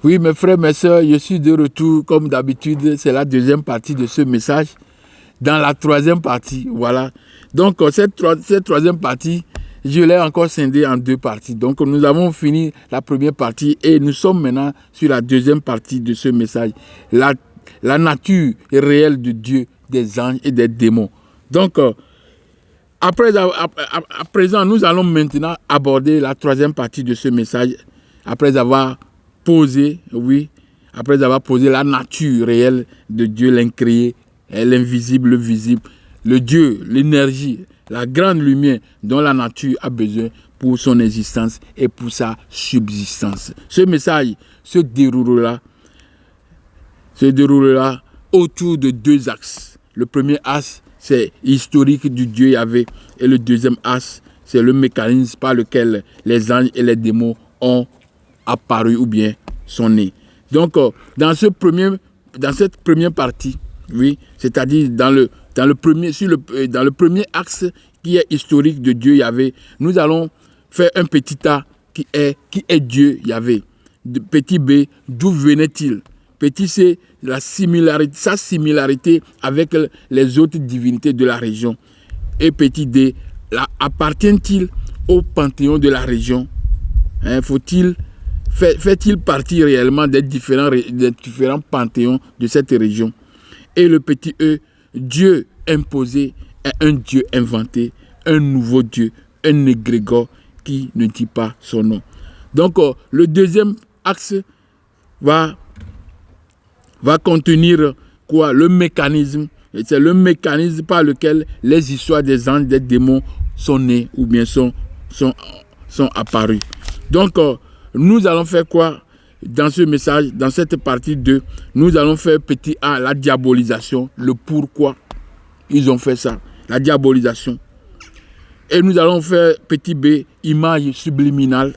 Oui, mes frères, mes sœurs, je suis de retour comme d'habitude. C'est la deuxième partie de ce message. Dans la troisième partie, voilà. Donc, cette troisième partie, je l'ai encore scindée en deux parties. Donc, nous avons fini la première partie et nous sommes maintenant sur la deuxième partie de ce message. La nature réelle de Dieu, des anges et des démons. Donc, à présent, nous allons maintenant aborder la troisième partie de ce message. Après avoir posé la nature réelle de Dieu, l'incréé, l'invisible, le visible, le Dieu, l'énergie, la grande lumière dont la nature a besoin pour son existence et pour sa subsistance. Ce message se déroulera autour de deux axes. Le premier axe, c'est historique du Dieu Yahvé, et le deuxième axe, c'est le mécanisme par lequel les anges et les démons ont apparu ou bien sont nés. Donc, dans cette première partie, oui, c'est-à-dire dans le premier axe qui est historique de Dieu Yahvé, nous allons faire un petit A qui est Dieu Yahvé. Petit B, d'où venait-il? Petit C, sa similarité avec les autres divinités de la région. Et petit D, appartient-il au panthéon de la région? Fait-il partie réellement des différents panthéons de cette région? Et le petit E, Dieu imposé est un Dieu inventé, un nouveau Dieu, un égrégore qui ne dit pas son nom. Donc, le deuxième axe va contenir quoi? Le mécanisme. C'est le mécanisme par lequel les histoires des anges, des démons sont nés ou bien sont apparus. Donc, nous allons faire quoi dans ce message, dans cette partie 2? Nous allons faire petit A, la diabolisation, le pourquoi ils ont fait ça, la diabolisation. Et nous allons faire petit B, image subliminale,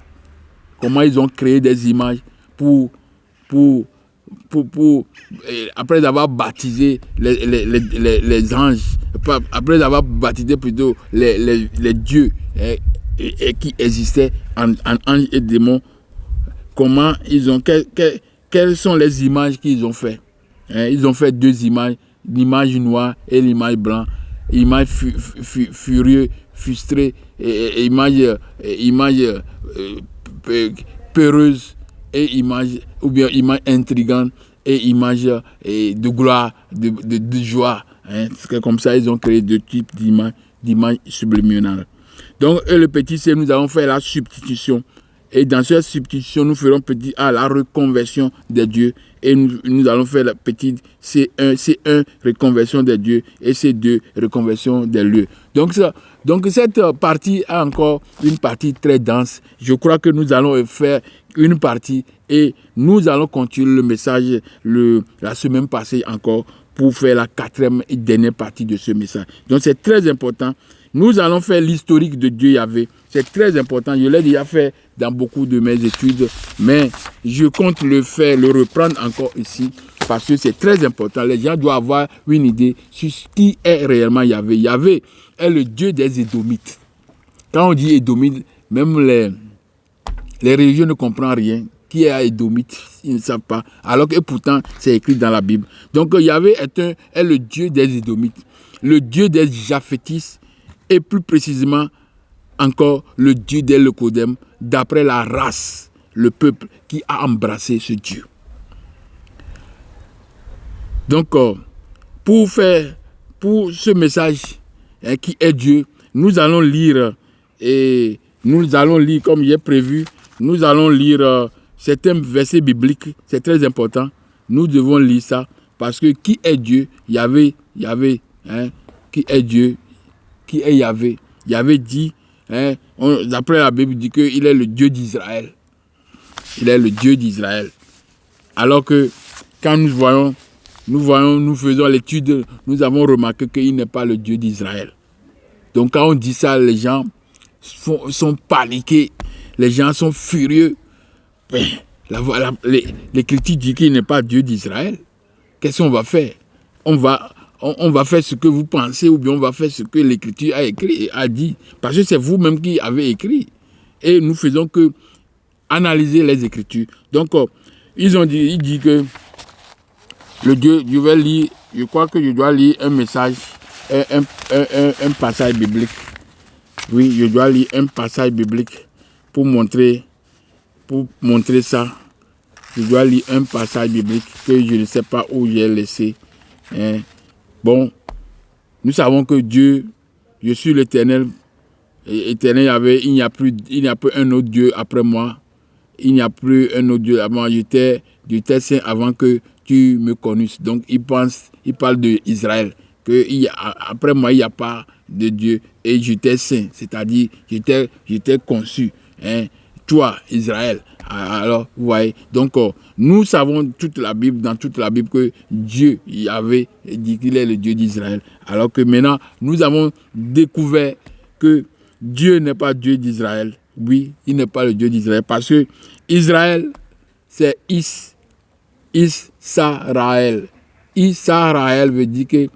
comment ils ont créé des images pour après avoir baptisé les anges, après avoir baptisé plutôt les dieux qui existaient en anges et démons. Comment ils ont, quelles sont les images qu'ils ont fait? Ils ont fait deux images, l'image noire et l'image blanche, image furieux, frustrée, et image peureuse, et image intrigante, et image de gloire, de joie. C'est comme ça ils ont créé deux types d'images subliminales. Donc, le petit C, nous allons faire la substitution. Et dans cette substitution, nous ferons petit A, la reconversion des dieux. Et nous allons faire la petite C1, reconversion des dieux. Et C2, reconversion des lieux. Donc cette partie a encore une partie très dense. Je crois que nous allons faire une partie et nous allons continuer le message la semaine passée encore pour faire la quatrième et dernière partie de ce message. Donc c'est très important. Nous allons faire l'historique de Dieu Yahvé. C'est très important. Je l'ai déjà fait dans beaucoup de mes études, mais je compte le reprendre encore ici parce que c'est très important. Les gens doivent avoir une idée sur qui est réellement Yahvé. Yahvé est le Dieu des Édomites. Quand on dit Édomite, même les religieux ne comprennent rien. Qui est Édomite? Ils ne savent pas. Alors que pourtant, c'est écrit dans la Bible. Donc Yahvé est le Dieu des Édomites, le Dieu des Japhétis, et plus précisément encore le Dieu des Lekodem, d'après la race, le peuple qui a embrassé ce Dieu. Donc, pour ce message qui est Dieu, nous allons lire comme il est prévu, nous allons lire certains versets bibliques, c'est très important. Nous devons lire ça parce que qui est Dieu? Yahvé, qui est Dieu? Qui est Yahvé? Yahvé dit, d'après la Bible, dit qu'il est le Dieu d'Israël. Il est le Dieu d'Israël. Alors que quand nous faisons l'étude, nous avons remarqué qu'il n'est pas le Dieu d'Israël. Donc quand on dit ça, les gens sont paniqués, les gens sont furieux. L'Écriture dit qu'il n'est pas Dieu d'Israël. Qu'est-ce qu'on va faire? On va faire ce que vous pensez ou bien on va faire ce que l'Écriture a écrit et a dit. Parce que c'est vous-même qui avez écrit. Et nous faisons que analyser les Écritures. Donc, il dit que le Dieu, je vais lire, je crois que je dois lire un message, un passage biblique. Oui, je dois lire un passage biblique pour montrer ça. Je dois lire un passage biblique que je ne sais pas où j'ai laissé. Hein. Bon, nous savons que Dieu, je suis l'Éternel. Éternel, il n'y a plus un autre Dieu après moi. Il n'y a plus un autre Dieu avant. J'étais saint avant que tu me connaisses. Donc, il parle d'Israël. Après moi, il n'y a pas de Dieu. Et j'étais saint, c'est-à-dire, j'étais conçu. Hein. Toi, Israël. Alors, vous voyez. Donc, nous savons dans toute la Bible que Dieu il avait dit qu'il est le Dieu d'Israël. Alors que maintenant, nous avons découvert que Dieu n'est pas Dieu d'Israël. Oui, il n'est pas le Dieu d'Israël. Parce que Israël, c'est Israël. Israël veut dire que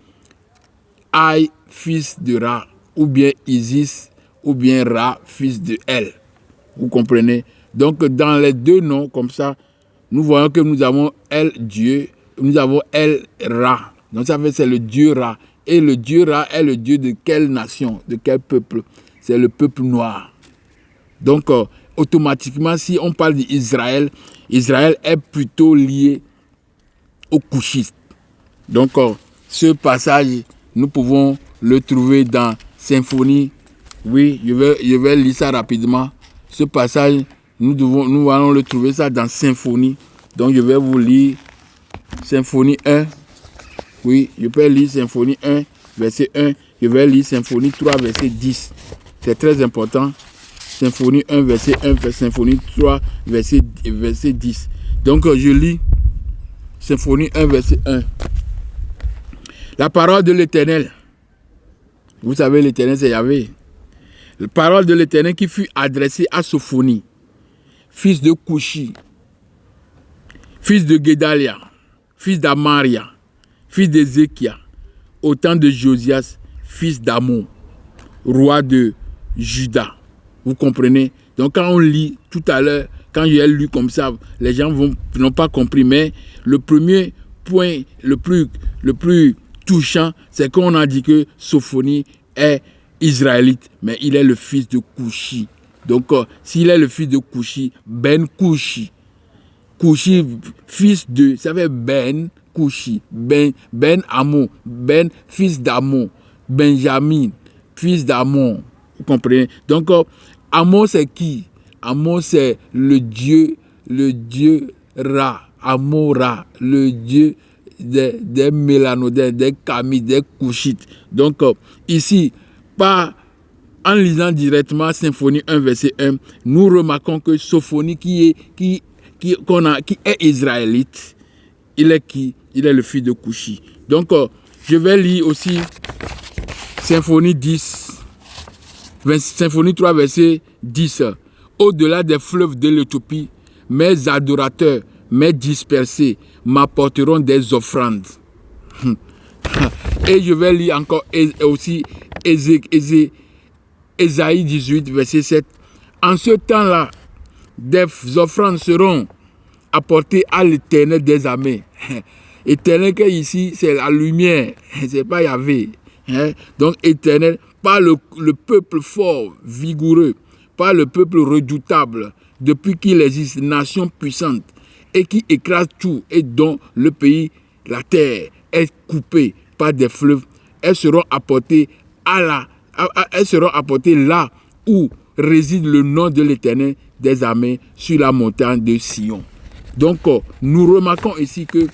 Aïe, fils de Ra, ou bien Isis, ou bien Ra, fils de El. Vous comprenez? Donc, dans les deux noms, comme ça, nous voyons que nous avons El, Dieu, nous avons El, Ra. Donc, ça fait c'est le Dieu Ra. Et le Dieu Ra est le Dieu de quelle nation? De quel peuple? C'est le peuple noir. Donc, automatiquement, si on parle d'Israël, Israël est plutôt lié aux Couchistes. Donc, ce passage, nous pouvons le trouver dans Symphonie. Oui, je vais lire ça rapidement. Ce passage, nous allons le trouver ça dans Symphonie. Donc, je vais vous lire Symphonie 1. Oui, je peux lire Symphonie 1, verset 1. Je vais lire Symphonie 3, verset 10. C'est très important. Symphonie 1, verset 1, Symphonie 3, verset 10. Donc, je lis Symphonie 1, verset 1. La parole de l'Éternel. Vous savez, l'Éternel, c'est Yahvé. La parole de l'Éternel qui fut adressée à Sophonie, fils de Couchi, fils de Guédalia, fils d'Amaria, fils d'Ézéchia, au temps de Josias, fils d'Amon, roi de Juda. Vous comprenez? Donc quand on lit tout à l'heure, quand j'ai lu comme ça, les gens n'ont pas compris. Mais le premier point, le plus touchant, c'est qu'on a dit que Sophonie est israélite, mais il est le fils de Couchi. Donc s'il est le fils de Couchi, Ben Couchi. Couchi, fils de, ça fait Ben Couchi, Ben Amon, Ben, fils d'Amon, Benjamin, fils d'Amon. Vous comprenez? Donc, Amon, c'est qui? Amon, c'est le dieu Ra, Amon-Ra, le dieu des Mélanodins, des Kamites, des Couchites. Donc, ici, en lisant directement Symphonie 1, verset 1, nous remarquons que Sophonie qui est israélite, il est qui? Il est le fils de Couchi. Donc, je vais lire aussi Symphonie 10, Symphonie 3, verset 10. Au-delà des fleuves de l'Éthiopie, mes adorateurs, mes dispersés, m'apporteront des offrandes. Et je vais lire encore aussi Ésaïe 18, verset 7. En ce temps-là, des offrandes seront apportées à l'Éternel des armées. Éternel, que ici, c'est la lumière, c'est pas Yahvé. Donc, Éternel, par le peuple fort, vigoureux, par le peuple redoutable, depuis qu'il existe, nation puissante, et qui écrase tout, et dont le pays, la terre, est coupée par des fleuves, elles seront apportées là où réside le nom de l'Éternel des armées sur la montagne de Sion. Donc, nous remarquons ici que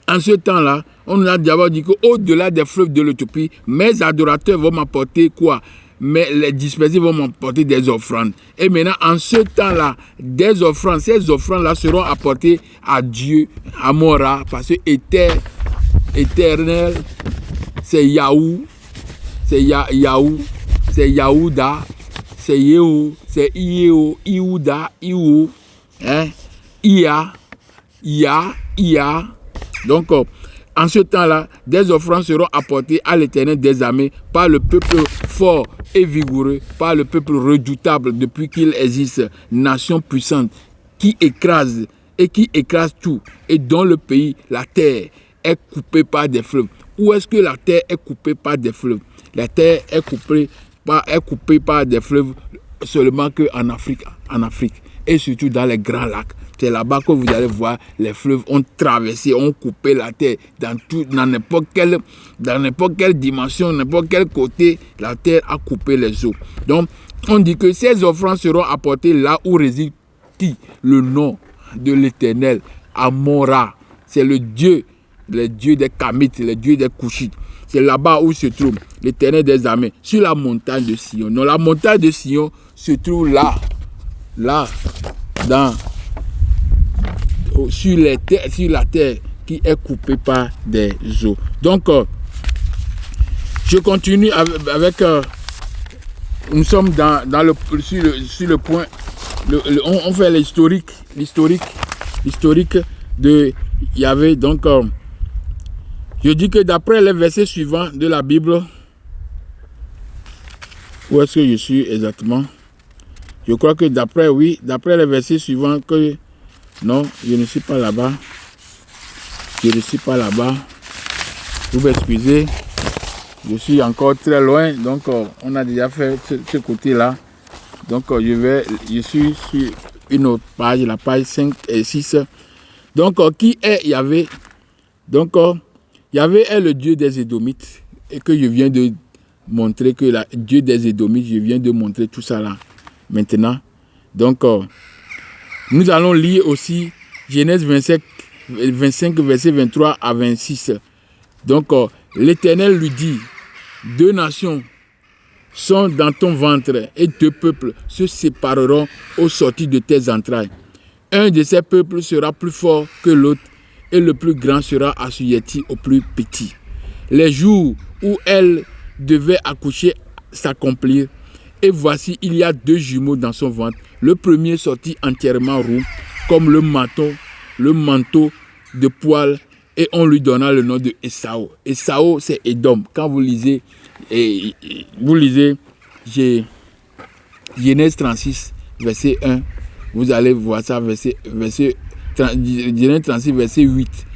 en ce temps-là, on nous a d'abord dit qu'au-delà des fleuves de l'Éthiopie, mes adorateurs vont m'apporter quoi? Mais les dispersés vont m'apporter des offrandes. Et maintenant, en ce temps-là, des offrandes, ces offrandes-là seront apportées à Dieu, à Mora, parce que éternel, c'est Yahou, c'est Yahou, c'est Yahuda, c'est Yehou, c'est Iéo, Iouda, Iou, Ia. Donc, en ce temps-là, des offrandes seront apportées à l'Éternel des armées par le peuple fort et vigoureux, par le peuple redoutable depuis qu'il existe, nation puissante qui écrase et qui écrase tout, et dont le pays, la terre, est coupée par des fleuves. Où est-ce que la terre est coupée par des fleuves? La terre est coupée par des fleuves seulement qu'en Afrique, et surtout dans les grands lacs. C'est là-bas que vous allez voir les fleuves ont traversé, ont coupé la terre dans n'importe quelle dimension, n'importe quel côté, la terre a coupé les eaux. Donc, on dit que ces offrandes seront apportées là où réside qui? Le nom de l'Éternel, Amon-Ra. C'est le dieu des Kamites, le dieu des Couchites. C'est là-bas où se trouve l'Éternel des armées, sur la montagne de Sion. Donc la montagne de Sion se trouve là, sur la terre qui est coupée par des eaux. Donc, je continue avec nous sommes sur le point, on fait l'historique de Yahvé. Donc, je dis que d'après les versets suivants de la Bible, où est-ce que je suis exactement? Je crois que d'après les versets suivants que... Non, je ne suis pas là-bas. Vous m'excusez. Je suis encore très loin. Donc, on a déjà fait ce côté-là. Donc, je suis sur une autre page, la page 5 et 6. Donc, qui est Yahvé? Donc, Yahvé est le Dieu des Édomites. Et que je viens de montrer que le Dieu des Édomites, je viens de montrer tout ça là. Maintenant, donc, nous allons lire aussi Genèse 25, verset 23 à 26. Donc, l'Éternel lui dit, 2 nations sont dans ton ventre et 2 peuples se sépareront au sortir de tes entrailles. Un de ces peuples sera plus fort que l'autre et le plus grand sera assujetti au plus petit. Les jours où elle devait accoucher s'accomplirent. Et voici, il y a 2 jumeaux dans son ventre. Le premier sortit entièrement roux, comme le manteau de poil, et on lui donna le nom de Esaü. Esaü, c'est Édom. Quand vous lisez Genèse 36, verset 1, vous allez voir ça, Genèse 36, verset 8.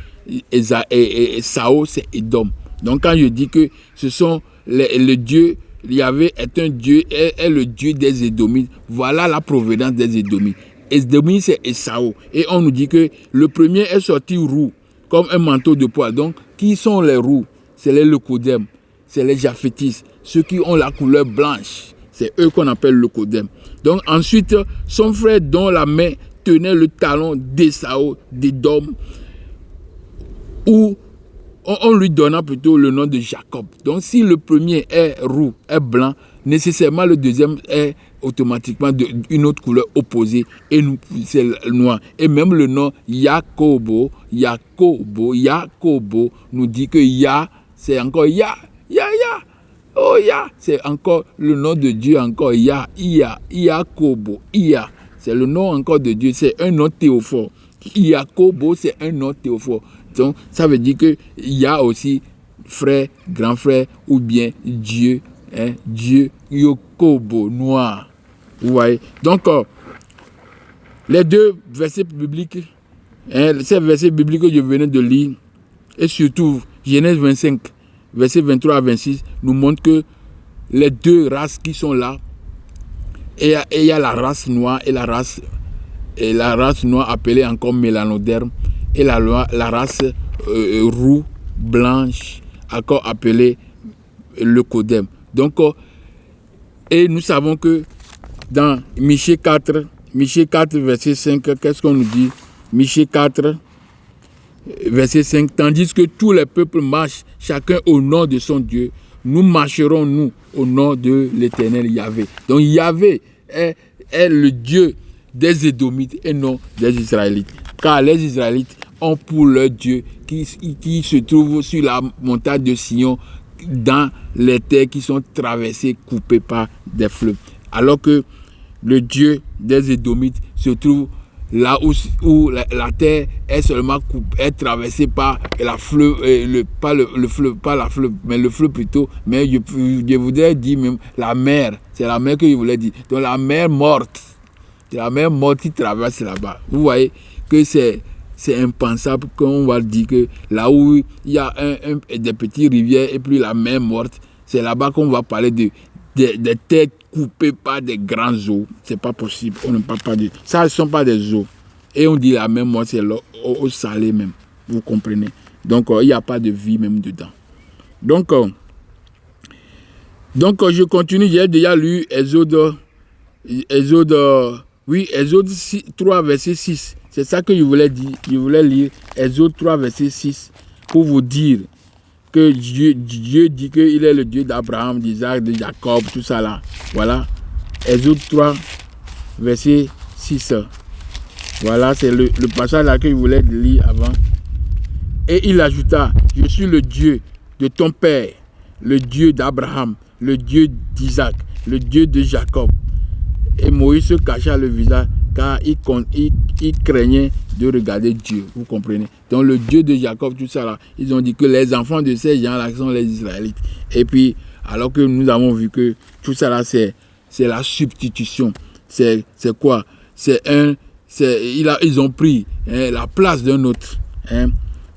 Esaü, c'est Édom. Donc quand je dis que ce sont le Dieu, Yahvé est un Dieu, est le Dieu des Édomites. Voilà la provenance des Édomites. Édomites, c'est Esaü. Et on nous dit que le premier est sorti roux, comme un manteau de poil. Donc, qui sont les roux? C'est les Leucodèmes, c'est les Japhétis, ceux qui ont la couleur blanche. C'est eux qu'on appelle Leucodèmes. Donc, ensuite, son frère dont la main tenait le talon d'Esaü, d'Édom, où on lui donna plutôt le nom de Jacob. Donc, si le premier est roux, est blanc, nécessairement le deuxième est automatiquement d'une autre couleur opposée, et c'est noir. Et même le nom Yakobo nous dit que Ya, c'est encore Ya. Oh Ya, c'est encore le nom de Dieu, encore Yakobo, c'est le nom encore de Dieu, c'est un nom théophore. Yakobo, c'est un nom théophore. Donc, ça veut dire qu'il y a aussi frère, grand frère, ou bien Dieu, Dieu Yakobo, noir. Vous voyez? Donc, les 2 versets bibliques, ces versets bibliques que je venais de lire, et surtout Genèse 25, versets 23 à 26, nous montrent que les 2 races qui sont là, et il y a la race noire et la race noire appelée encore mélanoderme, et la race roux, blanche, encore appelée leucodème. Donc, et nous savons que dans Michée 4, verset 5, qu'est-ce qu'on nous dit? Michée 4, verset 5, tandis que tous les peuples marchent, chacun au nom de son Dieu, nous marcherons, nous, au nom de l'Éternel Yahvé. Donc, Yahvé est le Dieu des Édomites et non des Israélites. Car les Israélites ont pour leur Dieu qui se trouve sur la montagne de Sion, dans les terres qui sont traversées, coupées par des fleuves. Alors que le Dieu des Édomites se trouve là où la terre est seulement est traversée par la fleuve, pas la fleuve, mais le fleuve plutôt. Mais je voudrais dire même la mer. C'est la mer que je voulais dire. Donc la mer morte. C'est la mer morte qui traverse là-bas. Vous voyez, que c'est impensable qu'on va dire que là où il y a des petites rivières et puis la mer morte, c'est là-bas qu'on va parler des têtes coupées par des grands eaux. C'est pas possible. On ne parle pas de ça. Ne sont pas des eaux. Et on dit la mer morte, c'est l'eau salée même. Vous comprenez? Donc, il n'y a pas de vie même dedans. Donc, je continue. J'ai déjà lu Exode 3, verset 6. C'est ça que je voulais dire. Je voulais lire Exode 3, verset 6 pour vous dire que Dieu dit qu'il est le Dieu d'Abraham, d'Isaac, de Jacob, tout ça là. Voilà. Exode 3, verset 6. Voilà, c'est le passage là que je voulais lire avant. Et il ajouta, je suis le Dieu de ton père, le Dieu d'Abraham, le Dieu d'Isaac, le Dieu de Jacob. Et Moïse se cacha le visage car il craignait de regarder Dieu. Vous comprenez? Donc le Dieu de Jacob, tout ça là, ils ont dit que les enfants de ces gens-là sont les Israélites. Et puis, alors que nous avons vu que tout ça là, c'est la substitution. C'est quoi? Ils ont pris la place d'un autre.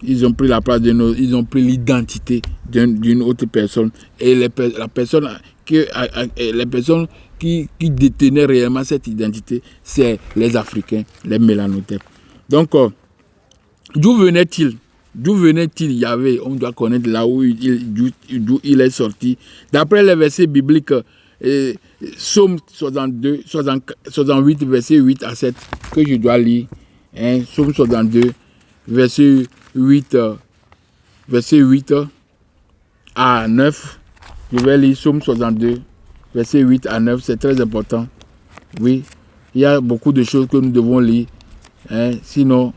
Ils ont pris la place d'un autre. Ils ont pris l'identité d'une autre personne. Et les personnes qui détenaient réellement cette identité, c'est les Africains, les Mélanothèpes. Donc, d'où venait-il? D'où venait-il Yahvé? On doit connaître là où il est sorti. D'après les versets bibliques, Psaume 68, verset 8 à 7, que je dois lire. Psaume 62, verset 8 à 9. Je vais lire Psaume 62, verset 8 à 9. C'est très important. Oui, il y a beaucoup de choses que nous devons lire. Sinon,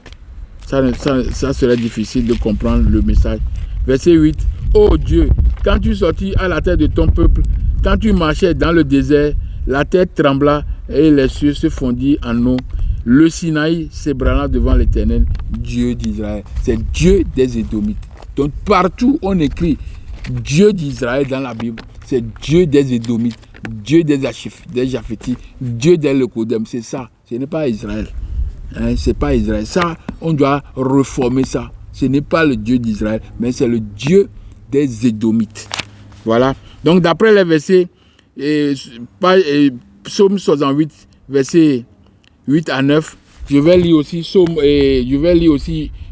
ça serait difficile de comprendre le message. Verset 8. Ô Dieu, quand tu sortis à la tête de ton peuple, quand tu marchais dans le désert, la terre trembla et les cieux se fondirent en eau. Le Sinaï s'ébranla devant l'Éternel, Dieu d'Israël. C'est Dieu des Édomites. Donc partout on écrit Dieu d'Israël dans la Bible, c'est Dieu des Édomites, Dieu des Japhétites, Dieu des Lekodem. C'est ça. Ce n'est pas Israël. C'est pas Israël. Ça, on doit reformer ça. Ce n'est pas le Dieu d'Israël, mais c'est le Dieu des Édomites. Voilà. Donc d'après les versets, Psaume 68, versets 8 à 9, je vais lire aussi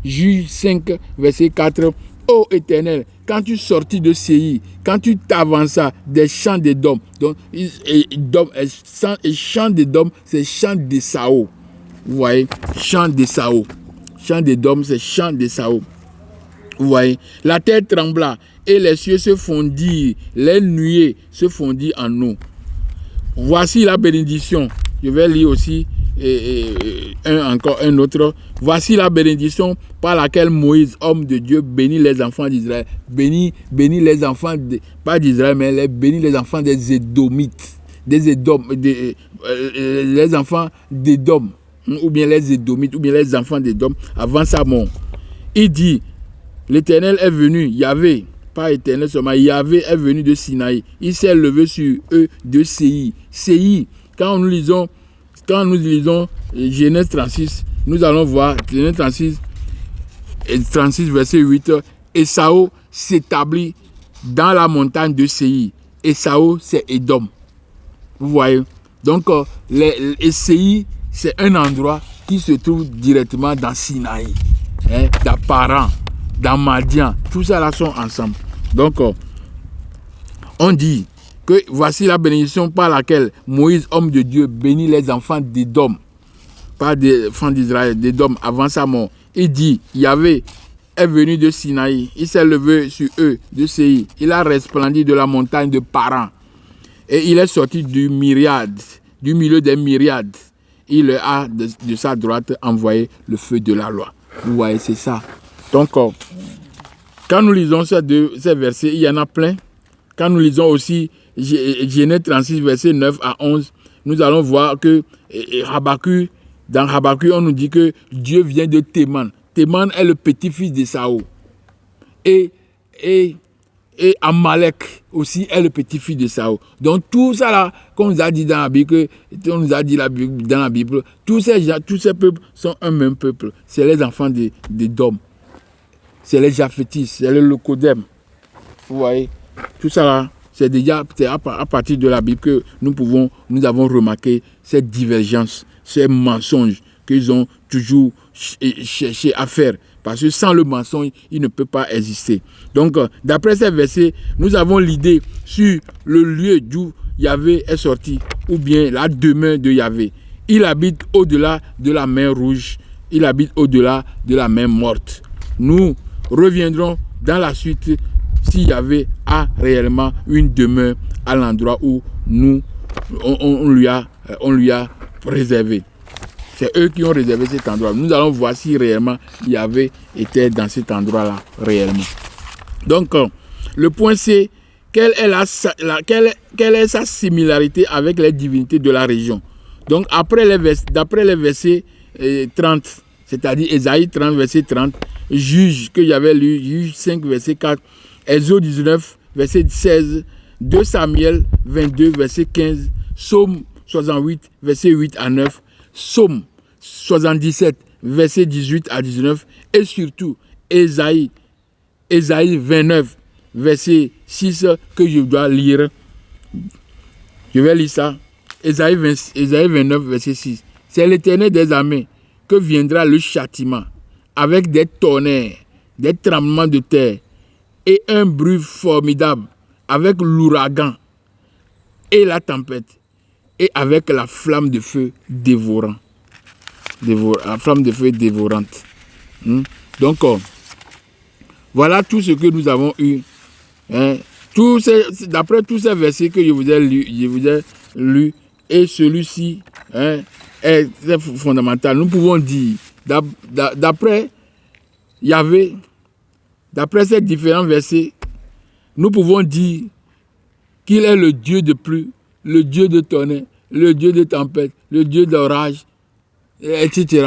Juge 5, verset 4. Ô Éternel, quand tu sortis de Séir, quand tu t'avanças des champs d'Édom, donc champ d'Édom, c'est champ d'Ésaü. Vous voyez, champ d'Ésaü. Champ d'Édom, c'est champ d'Ésaü. Vous voyez, la terre trembla et les cieux se fondirent, les nuées se fondirent en eau. Voici la bénédiction. Je vais lire aussi encore un autre. Voici la bénédiction par laquelle Moïse, homme de Dieu, bénit les enfants d'Israël. Bénit les enfants, pas d'Israël, mais bénit les enfants des Édomites. Les enfants d'Édom, ou bien les Édomites, ou bien les enfants d'Édom, avant sa mort. Il dit, l'Éternel est venu, Yahvé, pas Éternel seulement, Yahvé est venu de Sinaï. Il s'est levé sur eux de Séir. Séir, quand nous lisons Genèse 36, nous allons voir Genèse 36, verset 8. Ésaü s'établit dans la montagne de Séir. Ésaü, c'est Édom. Vous voyez? Donc, Séir, c'est un endroit qui se trouve directement dans Sinaï, dans Paran, dans Madian. Tout ça là sont ensemble. Donc, on dit que voici la bénédiction par laquelle Moïse, homme de Dieu, bénit les enfants d'Édom, pas des enfants d'Israël, d'Édom, avant sa mort. Il dit, Yahvé est venu de Sinaï, il s'est levé sur eux de Séir, il a resplendi de la montagne de Paran, et il est sorti du milieu des myriades. Il a de sa droite envoyé le feu de la loi. Vous voyez, c'est ça. Donc, quand nous lisons ces versets, il y en a plein. Quand nous lisons aussi Genèse 36, versets 9 à 11, nous allons voir que dans Habakkuk, on nous dit que Dieu vient de Théman. Théman est le petit-fils d'Ésaü. Et Et Amalek aussi est le petit-fils de Saül. Donc tout ça là, qu'on nous a dit dans la Bible, dans la Bible, tous ces peuples sont un même peuple. C'est les enfants d'Édom. C'est les Japhétistes, c'est le Locodème. Vous voyez, tout ça là, c'est déjà à partir de la Bible que nous avons remarqué cette divergence, ces mensonges qu'ils ont toujours cherché à faire. Parce que sans le mensonge, il ne peut pas exister. Donc, d'après ces versets, nous avons l'idée sur le lieu d'où Yahvé est sorti, ou bien la demeure de Yahvé. Il habite au-delà de la mer Rouge, il habite au-delà de la mer Morte. Nous reviendrons dans la suite si Yahvé a réellement une demeure à l'endroit où on lui a réservé. C'est eux qui ont réservé cet endroit. Nous allons voir si réellement Yahvé était dans cet endroit-là, réellement. Donc, le point c'est, quelle est sa similarité avec les divinités de la région. Donc, d'après les versets 30, c'est-à-dire Ésaïe 30, verset 30, Juge que j'avais lu, Juge 5, verset 4, Exode 19, verset 16, 2 Samuel 22, verset 15, Psaume 68, verset 8 à 9, Psaume 77, verset 18 à 19, et surtout Ésaïe 29, verset 6 que je dois lire. Je vais lire ça. Ésaïe 29, verset 6. C'est l'Éternel des armées que viendra le châtiment avec des tonnerres, des tremblements de terre et un bruit formidable, avec l'ouragan et la tempête et avec la flamme de feu dévorante. La flamme de feu dévorante. Donc, voilà tout ce que nous avons eu. D'après tous ces versets que je vous ai lus, et celui-ci est très fondamental. Nous pouvons dire, d'après Yahvé, d'après ces différents versets, nous pouvons dire qu'il est le Dieu de pluie, le Dieu de tonnerre, le Dieu de tempête, le Dieu d'orage, etc.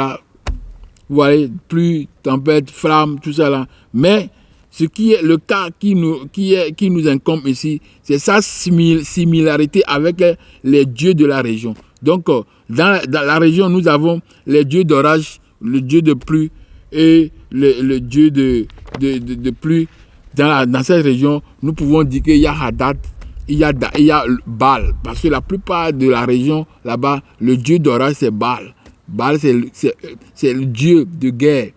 Vous voyez, pluie, tempête, flamme, tout ça là. Mais ce qui est le cas qui nous incombe ici, c'est sa similarité avec les dieux de la région. Donc, dans la région, nous avons les dieux d'orage, le dieu de pluie et le dieu de pluie. Dans cette région, nous pouvons dire qu'il y a Hadad, il y a Baal. Parce que la plupart de la région, là-bas, le dieu d'orage, c'est Baal. Baal, c'est le dieu de guerre.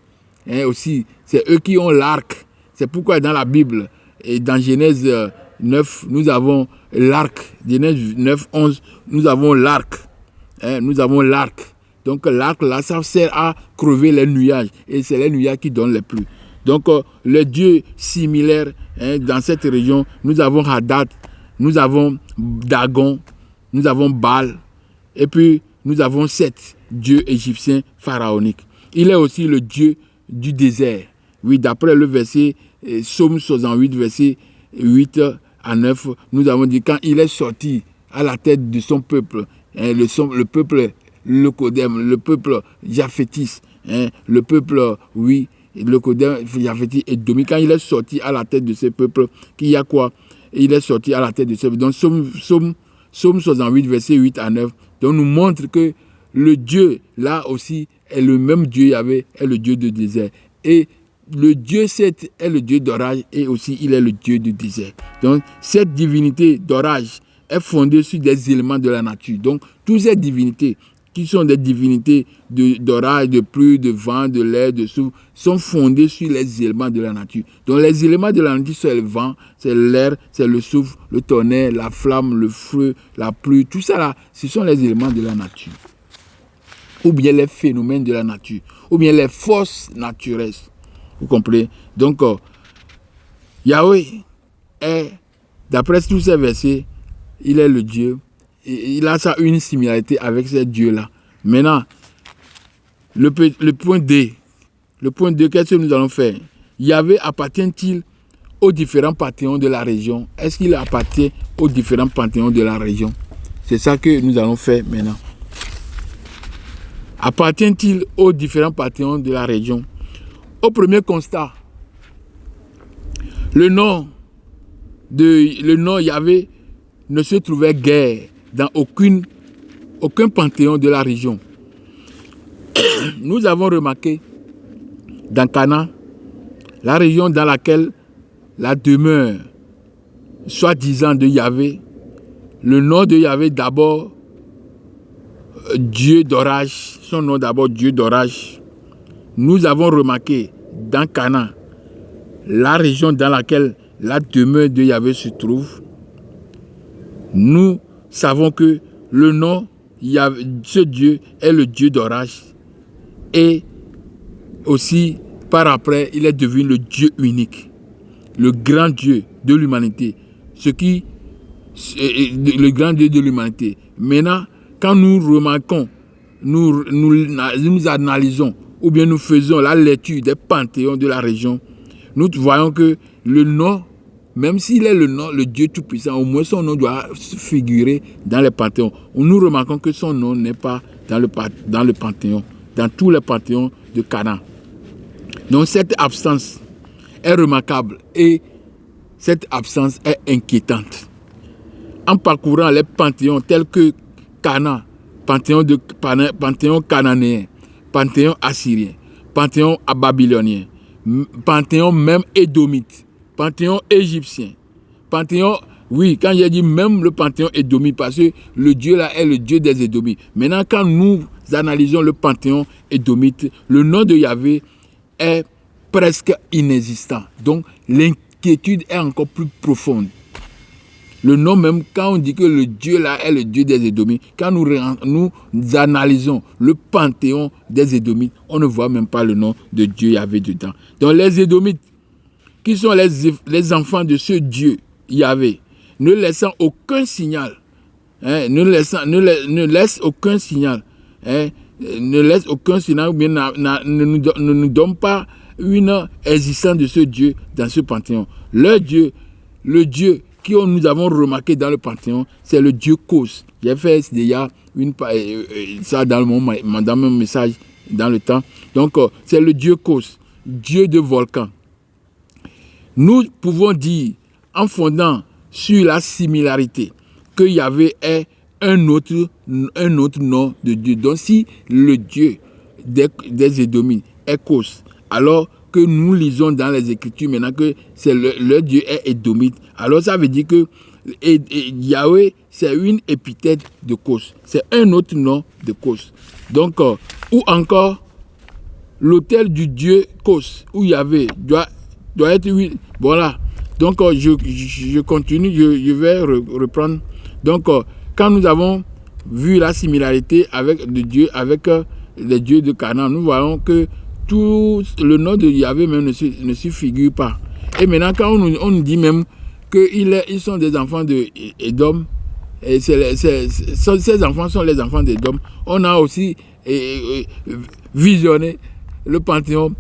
Aussi, c'est eux qui ont l'arc. C'est pourquoi dans la Bible, et dans Genèse 9, nous avons l'arc. Genèse 9, 11, nous avons l'arc. Nous avons l'arc. Donc l'arc, là, ça sert à crever les nuages. Et c'est les nuages qui donnent les pluies. Donc les dieux similaires dans cette région, nous avons Hadad, nous avons Dagon, nous avons Baal. Et puis nous avons Seth, dieu égyptien pharaonique. Il est aussi le dieu du désert. Oui, d'après le verset Psaume 68, verset 8 à 9, nous avons dit quand il est sorti à la tête de son peuple, le peuple Locodème, le peuple Japhétiste, le peuple, oui, Locodème, Japhétiste et Domi, quand il est sorti à la tête de ce peuple, qu'il y a quoi? Il est sorti à la tête de ce peuple. Donc, Psaume 68, verset 8 à 9, donc nous montre que le Dieu, là aussi, est le même Dieu, Yahvé, est le Dieu du désert. Et le Dieu Seth est le Dieu d'orage et aussi il est le Dieu du désert. Donc cette divinité d'orage est fondée sur des éléments de la nature. Donc toutes ces divinités qui sont des divinités d'orage, de pluie, de vent, de l'air, de souffle, sont fondées sur les éléments de la nature. Donc les éléments de la nature, c'est le vent, c'est l'air, c'est le souffle, le tonnerre, la flamme, le feu, la pluie, tout ça là, ce sont les éléments de la nature. Ou bien les phénomènes de la nature, ou bien les forces naturelles. Vous comprenez? Donc, Yahweh est, d'après tous ces versets, il est le Dieu. Et il a ça une similarité avec ces dieux-là. Maintenant, le point D. Le point D, qu'est-ce que nous allons faire? Yahweh appartient-il aux différents panthéons de la région? Est-ce qu'il appartient aux différents panthéons de la région? C'est ça que nous allons faire maintenant. Appartient-il aux différents panthéons de la région? Au premier constat, le nom le nom Yahvé ne se trouvait guère dans aucun panthéon de la région. Nous avons remarqué dans Canaan, la région dans laquelle la demeure soi-disant de Yahvé, le nom de Yahvé d'abord Dieu d'orage, son nom d'abord Dieu d'orage. Nous avons remarqué dans Canaan, la région dans laquelle la demeure de Yahvé se trouve, nous savons que le nom Yahvé, ce Dieu est le Dieu d'orage. Et aussi, par après, il est devenu le Dieu unique, le grand Dieu de l'humanité. Le grand Dieu de l'humanité. Maintenant, quand nous remarquons, nous analysons, ou bien nous faisons la lecture des panthéons de la région, nous voyons que le nom, même s'il est le nom, le Dieu Tout-Puissant, au moins son nom doit figurer dans les panthéons. Nous remarquons que son nom n'est pas dans le panthéon, dans tous les panthéons de Canaan. Donc cette absence est remarquable et cette absence est inquiétante. En parcourant les panthéons tels que Canaan, panthéon cananéen, panthéon assyrien, panthéon babylonien, panthéon même édomite, panthéon égyptien, panthéon, oui, quand j'ai dit même le panthéon édomite, parce que le Dieu là est le Dieu des Édomites. Maintenant, quand nous analysons le panthéon édomite, le nom de Yahvé est presque inexistant. Donc, l'inquiétude est encore plus profonde. Le nom même, quand on dit que le Dieu là est le Dieu des Édomites, quand nous analysons le panthéon des Édomites, on ne voit même pas le nom de Dieu Yahvé dedans. Donc, les Édomites, qui sont les enfants de ce Dieu Yahvé, ne laissant aucun signal, ne laisse aucun signal, ou bien ne nous donne pas une existence de ce Dieu dans ce panthéon. Le Dieu que nous avons remarqué dans le panthéon, c'est le Dieu Kos. J'ai fait déjà ça dans mon message dans le temps. Donc, c'est le Dieu Kos, Dieu de volcan. Nous pouvons dire, en fondant sur la similarité, que Yahvé est un autre nom de Dieu. Donc, si le Dieu des Édomites est Kos, alors que nous lisons dans les Écritures maintenant que c'est le Dieu est Édomite, alors ça veut dire que Yahvé, c'est une épithète de Kos. C'est un autre nom de Kos. Donc, ou encore, l'autel du Dieu Kos, où Yahvé doit être... Voilà. Donc, je continue, je vais reprendre. Donc, quand nous avons vu la similarité avec le Dieu, avec les dieux de Canaan, nous voyons que tout le nom de Yahvé même ne se figure pas. Et maintenant, quand on nous dit même qu'ils sont des enfants d'Édom, et ces enfants sont les enfants d'Édom, on a aussi visionné le panthéon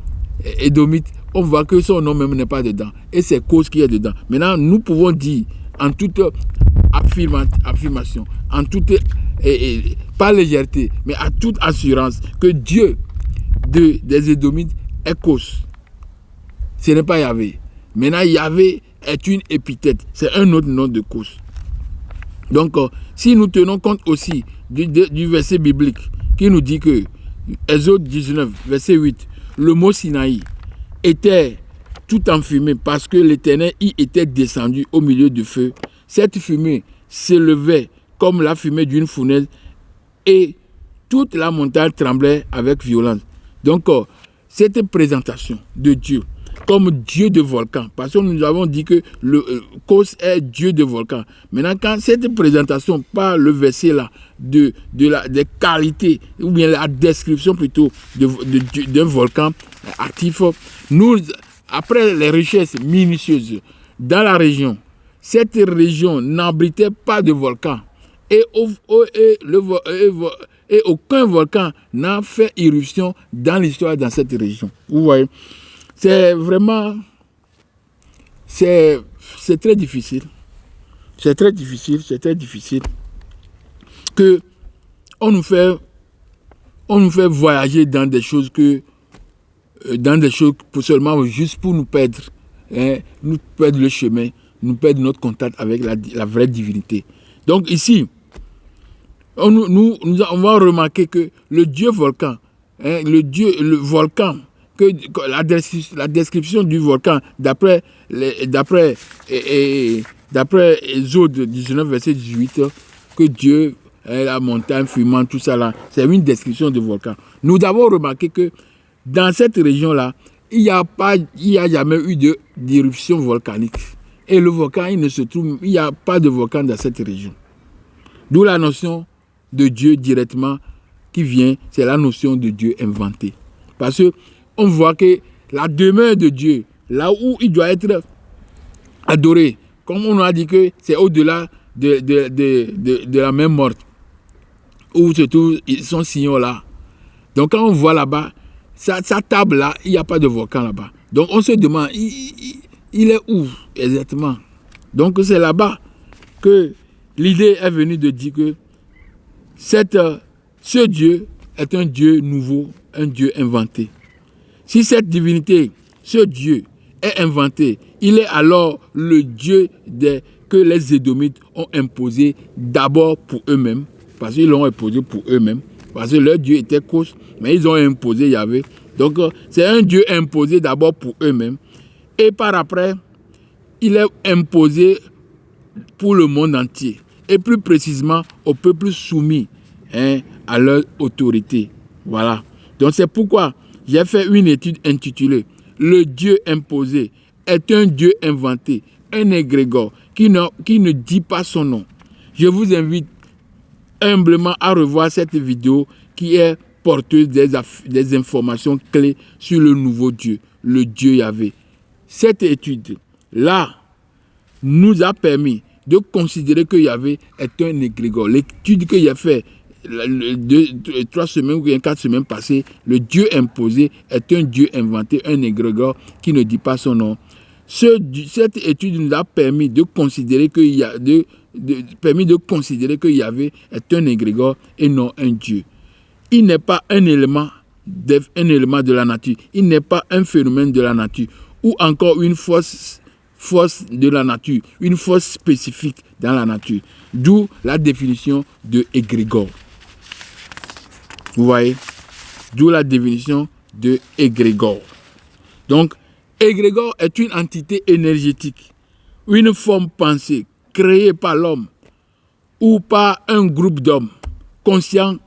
édomite, on voit que son nom même n'est pas dedans. Et c'est Kos qui est dedans. Maintenant, nous pouvons dire en toute affirmation, en toute, pas légèreté, mais à toute assurance, que Dieu des Édomites est Kos. Ce n'est pas Yahvé. Maintenant, Yahvé est une épithète. C'est un autre nom de Kos. Donc, si nous tenons compte aussi du verset biblique qui nous dit que, Exode 19, verset 8, le mot Sinaï était tout enfumé parce que l'Éternel y était descendu au milieu du feu. Cette fumée s'élevait comme la fumée d'une fournaise et toute la montagne tremblait avec violence. Donc, cette présentation de Dieu comme Dieu de volcan, parce que nous avons dit que le Kos est Dieu de volcan. Maintenant, quand cette présentation par le verset là des qualités, ou bien la description plutôt d'un volcan actif, nous, après les richesses minutieuses dans la région, cette région n'abritait pas de volcan et aucun volcan n'a fait irruption dans l'histoire dans cette région. Vous voyez, c'est vraiment, c'est très difficile. C'est très difficile que on nous fait voyager dans des choses pour seulement juste pour nous perdre le chemin nous perdre notre contact avec la vraie divinité. Donc ici, on va remarquer que le dieu volcan, le volcan, que la description du volcan, d'après Exode 19, verset 18, que Dieu est la montagne fumante, tout ça là, c'est une description de volcan. Nous avons remarqué que dans cette région-là, il n'y a jamais eu d'éruption volcanique. Et le volcan, il n'y a pas de volcan dans cette région. D'où la notion de Dieu directement qui vient, c'est la notion de Dieu inventé. Parce que on voit que la demeure de Dieu, là où il doit être adoré, comme on a dit que c'est au-delà de la mer morte, où se trouve son sillon là. Donc quand on voit là-bas, sa table là, il n'y a pas de volcan là-bas. Donc on se demande, il est où exactement? Donc c'est là-bas que l'idée est venue de dire que ce Dieu est un Dieu nouveau, un Dieu inventé. Si cette divinité, ce Dieu est inventé, il est alors le Dieu que les Édomites ont imposé d'abord pour eux-mêmes, parce qu'ils l'ont imposé pour eux-mêmes, parce que leur Dieu était Cos, mais ils ont imposé Yahvé. Donc c'est un Dieu imposé d'abord pour eux-mêmes, et par après, il est imposé pour le monde entier, et plus précisément au peuple soumis à leur autorité. Voilà. Donc c'est pourquoi j'ai fait une étude intitulée « Le Dieu imposé est un Dieu inventé, un égrégore qui ne dit pas son nom ». Je vous invite humblement à revoir cette vidéo qui est porteuse des informations clés sur le nouveau Dieu, le Dieu Yahvé. Cette étude-là nous a permis de considérer que Yahvé est un égrégore. L'étude que j'ai faite 3 semaines ou 4 semaines passées, le Dieu imposé est un Dieu inventé, un égrégore qui ne dit pas son nom. Cette étude nous a permis de considérer que Yahvé est un égrégore et non un Dieu. Il n'est pas un élément de la nature, il n'est pas un phénomène de la nature, ou encore une force de la nature, une force spécifique dans la nature. D'où la définition de égrégore. Vous voyez? D'où la définition de égrégore. Donc, égrégore est une entité énergétique, une forme pensée créée par l'homme ou par un groupe d'hommes, consciemment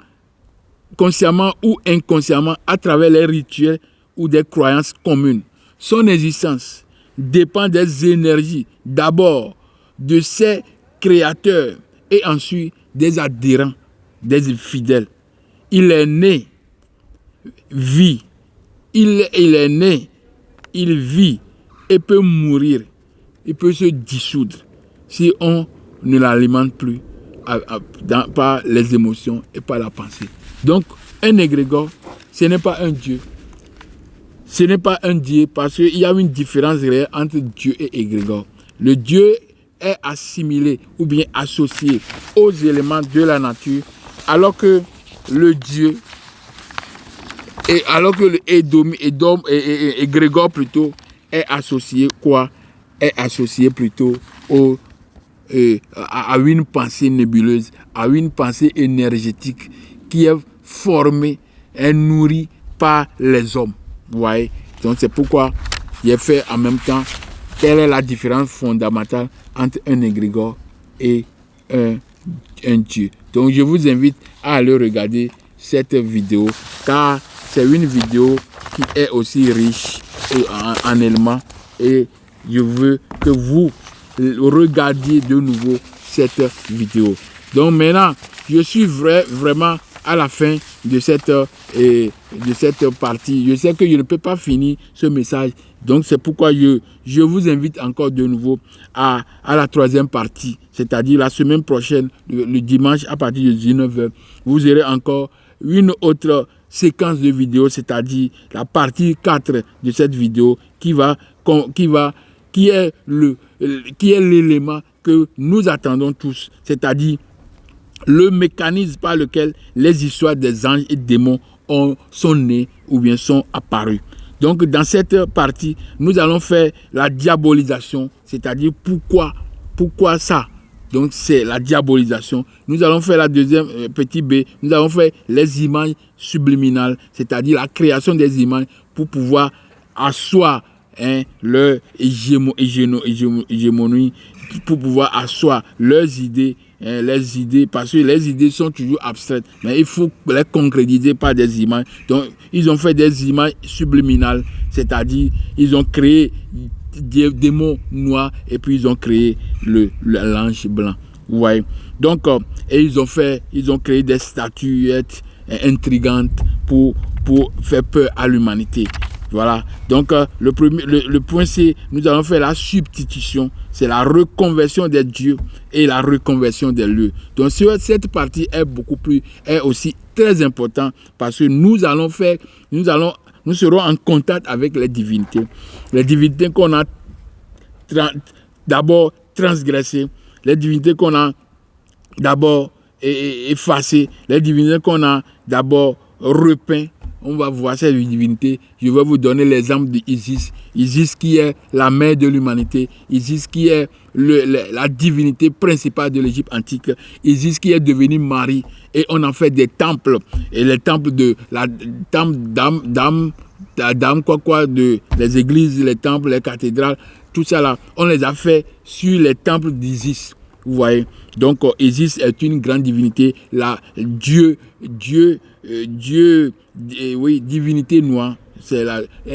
ou inconsciemment, à travers les rituels ou des croyances communes. Son existence dépend des énergies, d'abord de ses créateurs et ensuite des adhérents, des fidèles. Il est né, vit, il vit et peut mourir, il peut se dissoudre si on ne l'alimente plus par les émotions et par la pensée. Donc, un égrégore, ce n'est pas un Dieu. Ce n'est pas un Dieu parce qu'il y a une différence réelle entre Dieu et égrégore. Le Dieu est assimilé ou bien associé aux éléments de la nature, alors que le Dieu, alors que l'égrégore plutôt est associé quoi? Est associé plutôt à une pensée nébuleuse, à une pensée énergétique qui est formée et nourrie par les hommes. Vous voyez? Donc c'est pourquoi j'ai fait en même temps quelle est la différence fondamentale entre un égrégore et un Dieu. Donc je vous invite à aller regarder cette vidéo car c'est une vidéo qui est aussi riche en éléments et je veux que vous regardiez de nouveau cette vidéo. Donc maintenant, je suis vraiment à la fin de cette partie. Je sais que je ne peux pas finir ce message. Donc c'est pourquoi je vous invite encore de nouveau à la 3e partie. C'est-à-dire la semaine prochaine, le dimanche à partir de 19h. Vous aurez encore une autre séquence de vidéos, c'est-à-dire la partie 4 de cette vidéo qui est l'élément que nous attendons tous. C'est-à-dire le mécanisme par lequel les histoires des anges et démons sont nés ou bien sont apparus. Donc, dans cette partie, nous allons faire la diabolisation, c'est-à-dire pourquoi ça. Donc, c'est la diabolisation. Nous allons faire la deuxième, petit B, nous allons faire les images subliminales, c'est-à-dire la création des images pour pouvoir asseoir leur hégémonie, pour pouvoir asseoir leurs idées, les idées, parce que les idées sont toujours abstraites, mais il faut les concrétiser par des images. Donc, ils ont fait des images subliminales, c'est-à-dire, ils ont créé des démons noirs et puis ils ont créé l'ange blanc. Ouais. Donc, et ils ont créé des statuettes intrigantes pour faire peur à l'humanité. Voilà. Donc, le point C, nous allons faire la substitution. C'est la reconversion des dieux et la reconversion des lieux. Donc, cette partie est aussi très importante parce que nous serons en contact avec les divinités. Les divinités qu'on a d'abord transgressées, les divinités qu'on a d'abord effacées, les divinités qu'on a d'abord repeintes. On va voir cette divinité. Je vais vous donner l'exemple d'Isis. Isis qui est la mère de l'humanité. Isis qui est la divinité principale de l'Égypte antique. Isis qui est devenue Marie. Et on en fait des temples. Et les temples de la les églises, les temples, les cathédrales, tout ça là, on les a fait sur les temples d'Isis. Vous voyez. Donc Isis est une grande divinité. Divinité noire, elle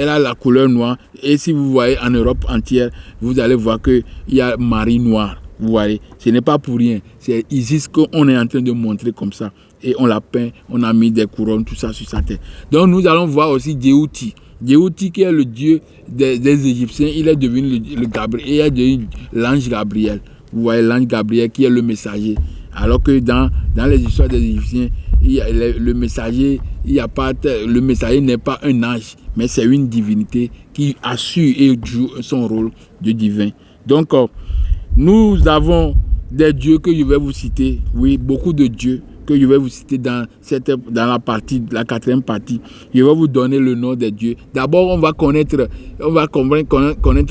a la couleur noire. Et si vous voyez en Europe entière, vous allez voir qu'il y a Marie noire. Vous voyez, ce n'est pas pour rien. C'est Isis qu'on est en train de montrer comme ça. Et on l'a peint, on a mis des couronnes, tout ça sur sa tête. Donc nous allons voir aussi Djéouti. Djéouti qui est le dieu des Égyptiens, il est devenu il est devenu l'ange Gabriel. Vous voyez l'ange Gabriel qui est le messager. Alors que dans les histoires des Égyptiens, le messager n'est pas un ange, mais c'est une divinité qui assure et joue son rôle de divin. Donc, nous avons des dieux que je vais vous citer, oui, beaucoup de dieux que je vais vous citer dans la quatrième partie. Je vais vous donner le nom des dieux. D'abord, on va connaître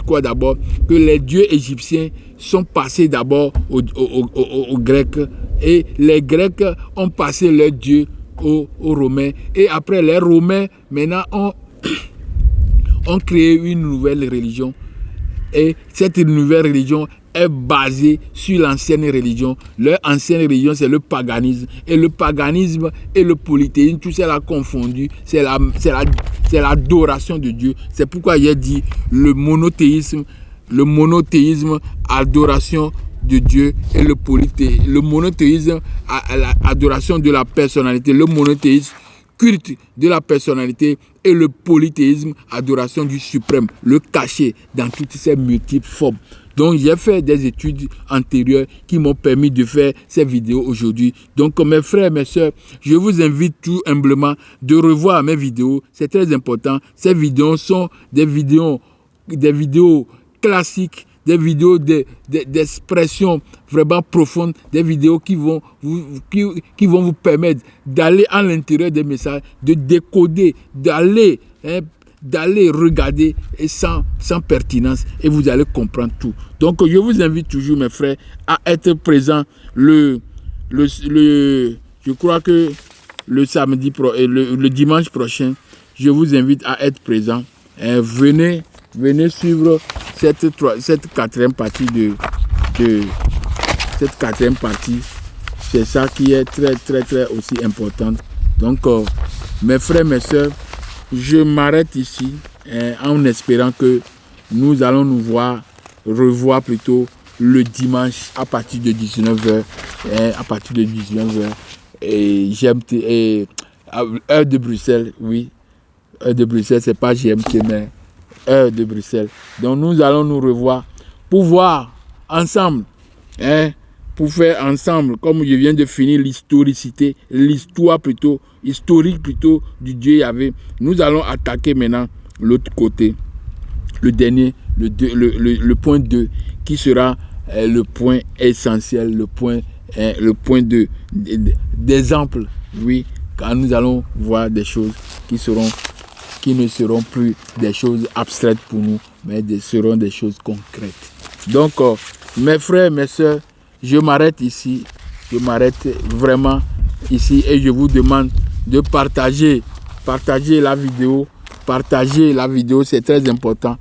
quoi d'abord? Que les dieux égyptiens sont passés d'abord aux Grecs et les Grecs ont passé leurs dieux aux Romains et après les Romains maintenant ont créé une nouvelle religion et cette nouvelle religion est basée sur l'ancienne religion. Leur ancienne religion, c'est le paganisme. Et le paganisme et le polythéisme, tout ça là confondu, c'est l'adoration de Dieu. C'est pourquoi il a dit le monothéisme, adoration de Dieu, et le monothéisme, adoration de la personnalité. Le monothéisme, culte de la personnalité, et le polythéisme, adoration du suprême, le caché dans toutes ces multiples formes. Donc, j'ai fait des études antérieures qui m'ont permis de faire ces vidéos aujourd'hui. Donc, mes frères et mes sœurs, je vous invite tout humblement de revoir mes vidéos. C'est très important. Ces vidéos sont des vidéos classiques, des vidéos d'expression vraiment profonde, des vidéos qui vont vous permettre d'aller à l'intérieur des messages, de décoder, d'aller regarder et sans pertinence, et vous allez comprendre tout. Donc je vous invite toujours, mes frères, à être présents je crois que le dimanche prochain, je vous invite à être présents. Venez suivre cette quatrième partie cette quatrième partie. C'est ça qui est très très très aussi importante. Donc mes frères, mes sœurs, je m'arrête ici en espérant que nous allons revoir plutôt le dimanche à partir de 19h. Et GMT, heure de Bruxelles, oui. Heure de Bruxelles, c'est pas GMT, mais heure de Bruxelles. Donc nous allons nous revoir pour voir ensemble, pour faire ensemble, comme je viens de finir l'histoire historique du Dieu Yahvé. Nous allons attaquer maintenant l'autre côté, le dernier, le point 2, qui sera le point essentiel, le point d'exemple, oui, quand nous allons voir des choses qui qui ne seront plus des choses abstraites pour nous, mais seront des choses concrètes. Donc, mes frères, mes sœurs, je m'arrête ici. Je m'arrête vraiment ici et je vous demande de partager la vidéo. Partagez la vidéo, c'est très important.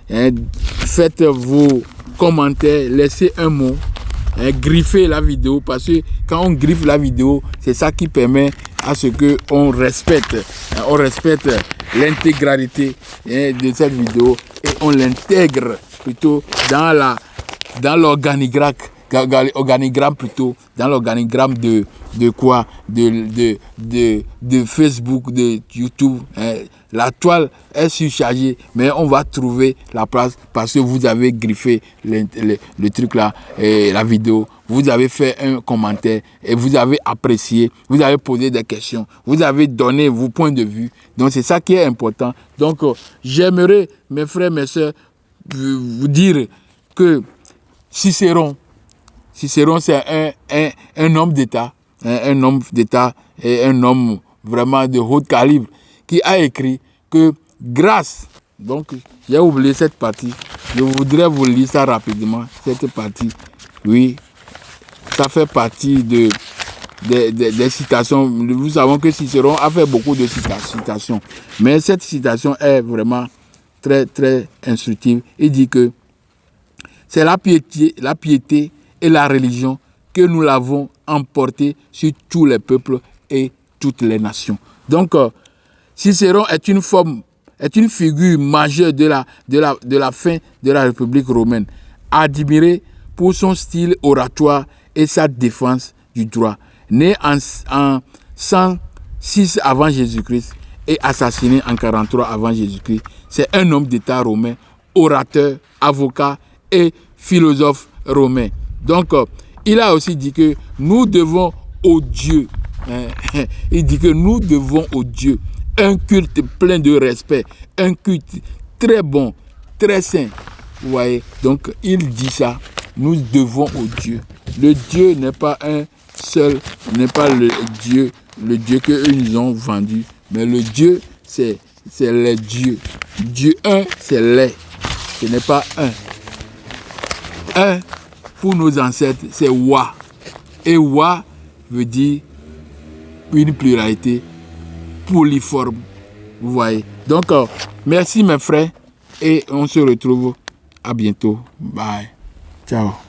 Faites vos commentaires, laissez un mot. Griffez la vidéo parce que quand on griffe la vidéo, c'est ça qui permet à ce qu'on respecte l'intégralité de cette vidéo et on l'intègre plutôt dans l'organigramme plutôt, dans l'organigramme de quoi, de Facebook, de YouTube. La toile est surchargée, mais on va trouver la place parce que vous avez griffé le truc là, et la vidéo. Vous avez fait un commentaire et vous avez apprécié, vous avez posé des questions, vous avez donné vos points de vue. Donc c'est ça qui est important. Donc j'aimerais, mes frères, mes sœurs, vous dire que Cicéron, c'est un homme d'État, un homme d'État et un homme vraiment de haut calibre qui a écrit que grâce, donc j'ai oublié cette partie, je voudrais vous lire ça rapidement, cette partie, oui, ça fait partie des citations. Nous savons que Cicéron a fait beaucoup de citations, mais cette citation est vraiment très, très instructive. Il dit que c'est la piété et la religion que nous l'avons emporté sur tous les peuples et toutes les nations. Donc, Cicéron est une figure majeure de la fin de la République romaine, admiré pour son style oratoire et sa défense du droit. Né en 106 avant Jésus-Christ et assassiné en 43 avant Jésus-Christ, c'est un homme d'État romain, orateur, avocat et philosophe romain. Donc, il a aussi dit que nous devons au Dieu. Il dit que nous devons au Dieu un culte plein de respect, un culte très bon, très saint. Vous voyez, donc il dit ça, nous devons au Dieu. Le Dieu n'est pas un seul, n'est pas le Dieu qu'eux nous ont vendu, mais le Dieu, c'est les dieux. Dieu un, c'est les, ce n'est pas un. Un, pour nos ancêtres, c'est Wa. Et Wa veut dire une pluralité polyforme. Vous voyez. Donc, merci mes frères et on se retrouve à bientôt. Bye. Ciao.